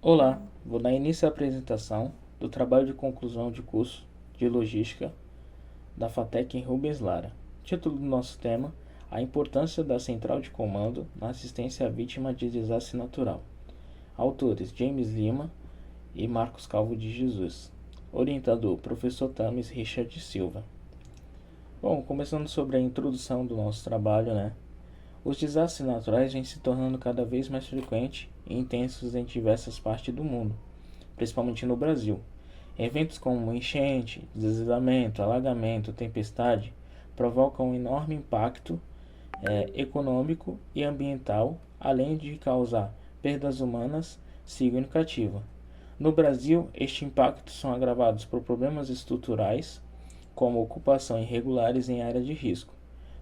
Olá, vou dar início à apresentação do trabalho de conclusão de curso de Logística da FATEC em Rubens Lara. Título do nosso tema: A importância da central de comando na assistência à vítima de desastre natural. Autores: James Lima e Marcos Calvo de Jesus. Orientador: Professor Tames Richard Silva. Bom, começando sobre a introdução do nosso trabalho, Os desastres naturais vêm se tornando cada vez mais frequentes e intensos em diversas partes do mundo, principalmente no Brasil. Eventos como enchente, deslizamento, alagamento, tempestade provocam um enorme impacto econômico e ambiental, além de causar perdas humanas significativas. No Brasil, estes impactos são agravados por problemas estruturais, como ocupação irregulares em área de risco,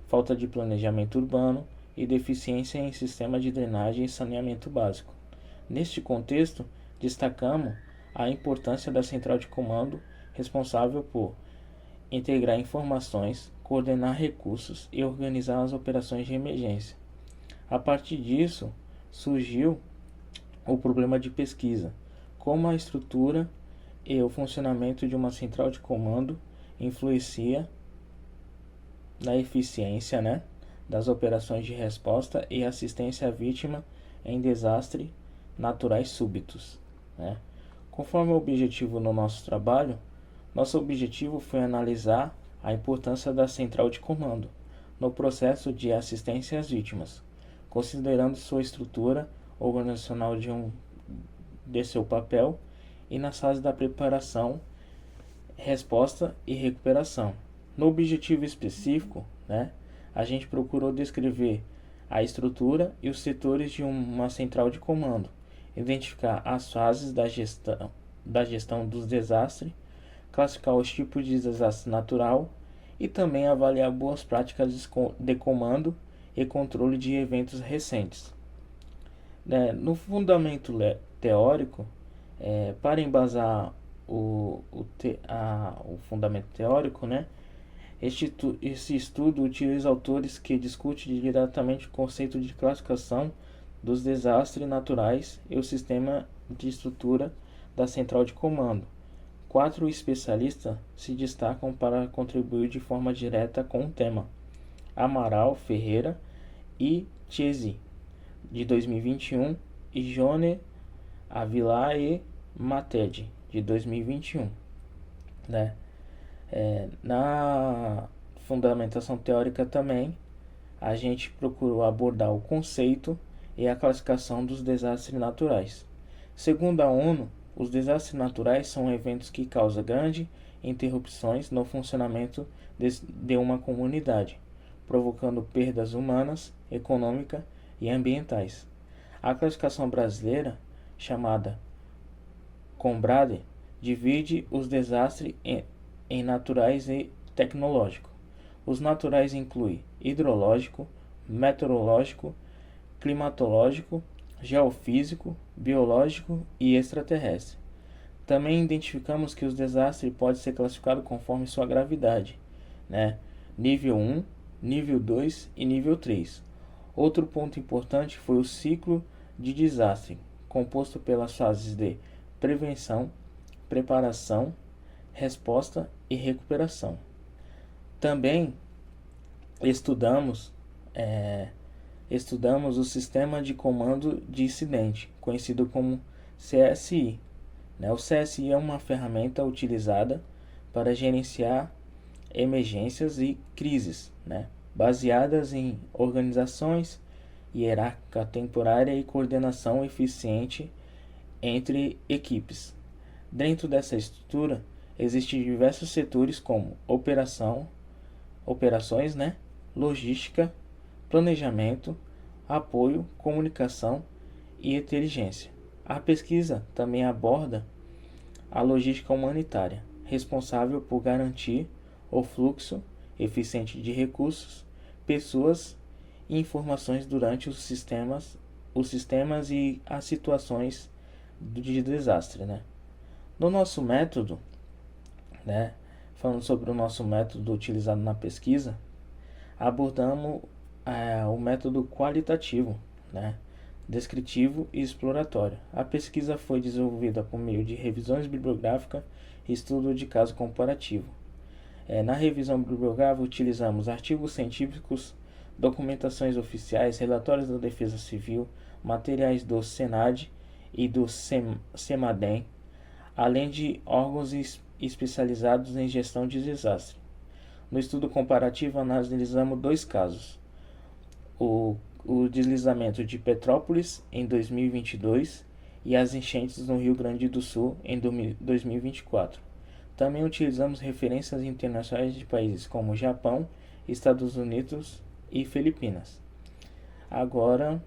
falta de planejamento urbano e deficiência em sistema de drenagem e saneamento básico. Neste contexto, destacamos a importância da central de comando, responsável por integrar informações, coordenar recursos e organizar as operações de emergência. A partir disso, surgiu o problema de pesquisa: como a estrutura e o funcionamento de uma central de comando influencia na eficiência, das operações de resposta e assistência à vítima em desastres naturais súbitos. Conforme o objetivo no nosso trabalho, nosso objetivo foi analisar a importância da central de comando no processo de assistência às vítimas, considerando sua estrutura organizacional de seu papel e nas fases da preparação, resposta e recuperação. No objetivo específico, a gente procurou descrever a estrutura e os setores de uma central de comando, identificar as fases da gestão dos desastres, classificar os tipos de desastre natural e também avaliar boas práticas de comando e controle de eventos recentes. No fundamento teórico, para embasar o fundamento teórico, esse estudo utiliza autores que discutem diretamente o conceito de classificação dos desastres naturais e o sistema de estrutura da central de comando. 4 especialistas se destacam para contribuir de forma direta com o tema: Amaral Ferreira e Chesi, de 2021, e Jone Avila e Mated, de 2021. Na fundamentação teórica também, a gente procurou abordar o conceito e a classificação dos desastres naturais. Segundo a ONU, os desastres naturais são eventos que causam grandes interrupções no funcionamento de uma comunidade, provocando perdas humanas, econômicas e ambientais. A classificação brasileira, chamada Combrade, divide os desastres em naturais e tecnológico. Os naturais incluem hidrológico, meteorológico, climatológico, geofísico, biológico e extraterrestre. Também identificamos que os desastres podem ser classificados conforme sua gravidade, nível 1, nível 2 e nível 3. Outro ponto importante foi o ciclo de desastre, composto pelas fases de prevenção, preparação, resposta e recuperação. Também estudamos o sistema de comando de incidente, conhecido como CSI. O CSI é uma ferramenta utilizada para gerenciar emergências e crises, baseadas em organizações hierárquica temporária e coordenação eficiente entre equipes. Dentro dessa estrutura, existem diversos setores como operações, logística, planejamento, apoio, comunicação e inteligência. A pesquisa também aborda a logística humanitária, responsável por garantir o fluxo eficiente de recursos, pessoas e informações durante os sistemas e as situações de desastre. No nosso método, falando sobre o nosso método utilizado na pesquisa, abordamos o método qualitativo, descritivo e exploratório. A pesquisa foi desenvolvida por meio de revisões bibliográficas e estudo de caso comparativo. Na revisão bibliográfica, utilizamos artigos científicos, documentações oficiais, relatórios da Defesa Civil, materiais do Senad e do Semadem, além de órgãos especializados em gestão de desastre. No estudo comparativo, analisamos dois casos: o deslizamento de Petrópolis em 2022 e as enchentes no Rio Grande do Sul em 2024. Também utilizamos referências internacionais de países como Japão, Estados Unidos e Filipinas. Agora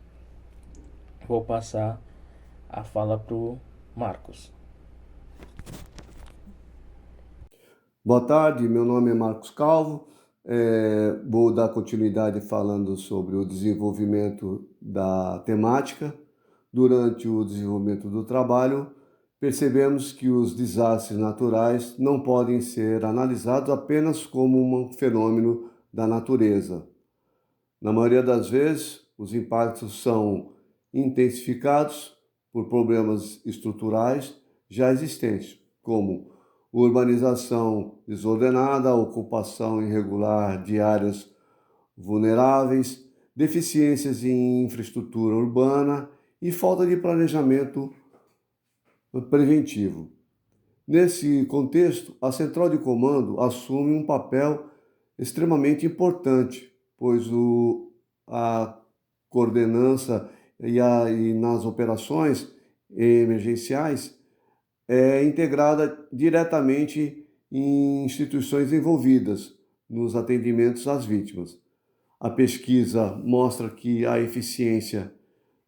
vou passar a fala para o Marcos. Boa tarde, meu nome é Marcos Calvo. Vou dar continuidade falando sobre o desenvolvimento da temática. Durante o desenvolvimento do trabalho, percebemos que os desastres naturais não podem ser analisados apenas como um fenômeno da natureza. Na maioria das vezes, os impactos são intensificados por problemas estruturais já existentes, como urbanização desordenada, ocupação irregular de áreas vulneráveis, deficiências em infraestrutura urbana e falta de planejamento preventivo. Nesse contexto, a central de comando assume um papel extremamente importante, pois a coordenança e nas operações emergenciais é integrada diretamente em instituições envolvidas nos atendimentos às vítimas. A pesquisa mostra que a eficiência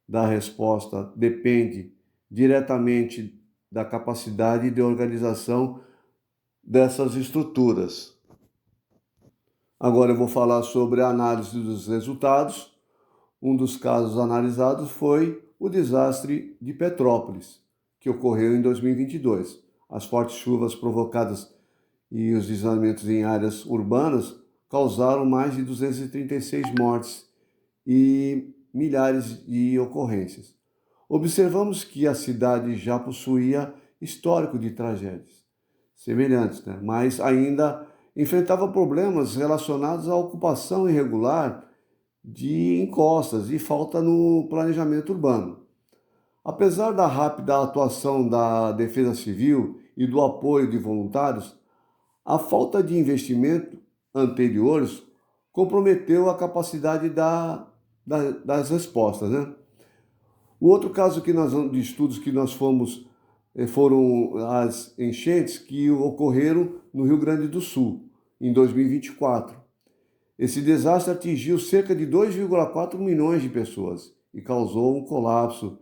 da resposta depende diretamente da capacidade de organização dessas estruturas. Agora eu vou falar sobre a análise dos resultados. Um dos casos analisados foi o desastre de Petrópolis, que ocorreu em 2022. As fortes chuvas provocadas e os deslizamentos em áreas urbanas causaram mais de 236 mortes e milhares de ocorrências. Observamos que a cidade já possuía histórico de tragédias semelhantes, mas ainda enfrentava problemas relacionados à ocupação irregular de encostas e falta no planejamento urbano. Apesar da rápida atuação da Defesa Civil e do apoio de voluntários, a falta de investimento anteriores comprometeu a capacidade das respostas, O outro caso de estudos que nós fomos foram as enchentes que ocorreram no Rio Grande do Sul, em 2024. Esse desastre atingiu cerca de 2,4 milhões de pessoas e causou um colapso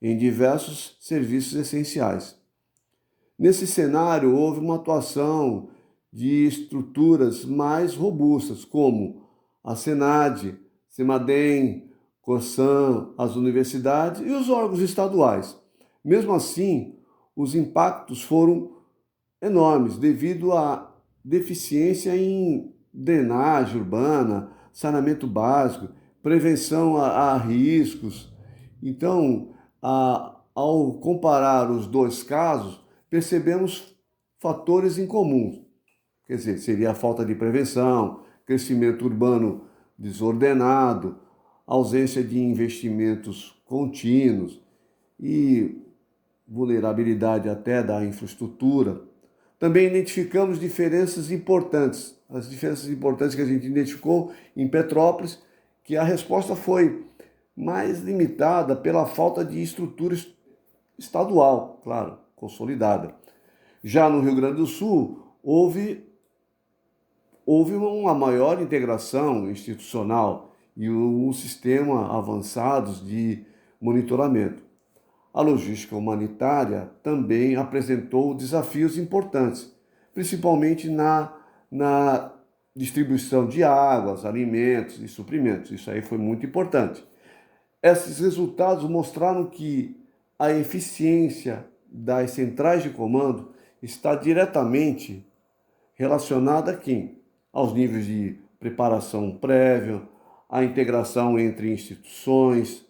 em diversos serviços essenciais. Nesse cenário, houve uma atuação de estruturas mais robustas, como a Senad, Semadem, Corsan, as universidades e os órgãos estaduais. Mesmo assim, os impactos foram enormes devido à deficiência em drenagem urbana, saneamento básico, prevenção a riscos. Então, ao comparar os dois casos, percebemos fatores em comum. Quer dizer, seria a falta de prevenção, crescimento urbano desordenado, ausência de investimentos contínuos e vulnerabilidade até da infraestrutura. Também identificamos diferenças importantes. As diferenças importantes que a gente identificou em Petrópolis, que a resposta foi mais limitada pela falta de estrutura estadual, claro, consolidada. Já no Rio Grande do Sul, houve uma maior integração institucional e um sistema avançados de monitoramento. A logística humanitária também apresentou desafios importantes, principalmente na distribuição de águas, alimentos e suprimentos. Isso aí foi muito importante. Esses resultados mostraram que a eficiência das centrais de comando está diretamente relacionada a quem? Aos níveis de preparação prévia, à integração entre instituições,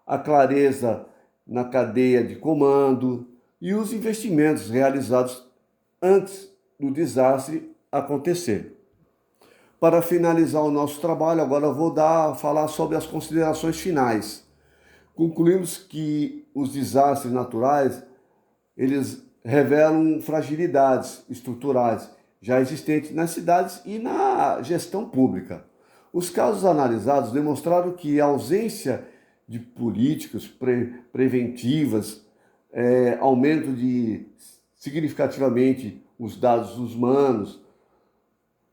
a clareza na cadeia de comando e os investimentos realizados antes do desastre acontecer. Para finalizar o nosso trabalho, agora eu vou falar sobre as considerações finais. Concluímos que os desastres naturais, eles revelam fragilidades estruturais já existentes nas cidades e na gestão pública. Os casos analisados demonstraram que a ausência de políticas preventivas, aumento significativamente os dados humanos,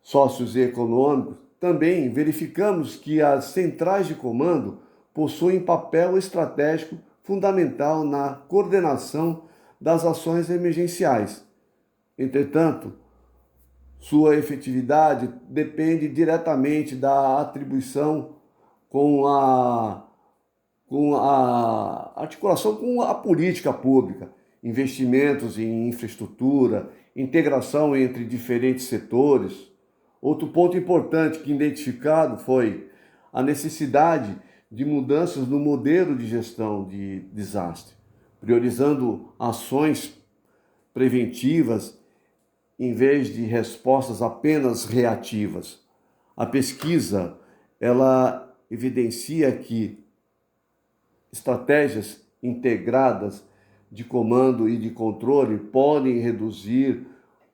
sócios e econômicos. Também verificamos que as centrais de comando possuem papel estratégico fundamental na coordenação das ações emergenciais. Entretanto, sua efetividade depende diretamente da atribuição com a articulação com a política pública, investimentos em infraestrutura, integração entre diferentes setores. Outro ponto importante que identificado foi a necessidade de mudanças no modelo de gestão de desastre, priorizando ações preventivas em vez de respostas apenas reativas. A pesquisa, ela evidencia que estratégias integradas de comando e de controle podem reduzir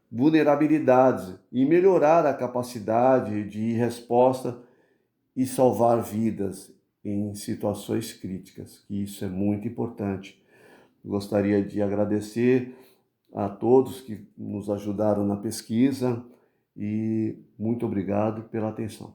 vulnerabilidades e melhorar a capacidade de resposta e salvar vidas em situações críticas. Isso é muito importante. Gostaria de agradecer a todos que nos ajudaram na pesquisa e muito obrigado pela atenção.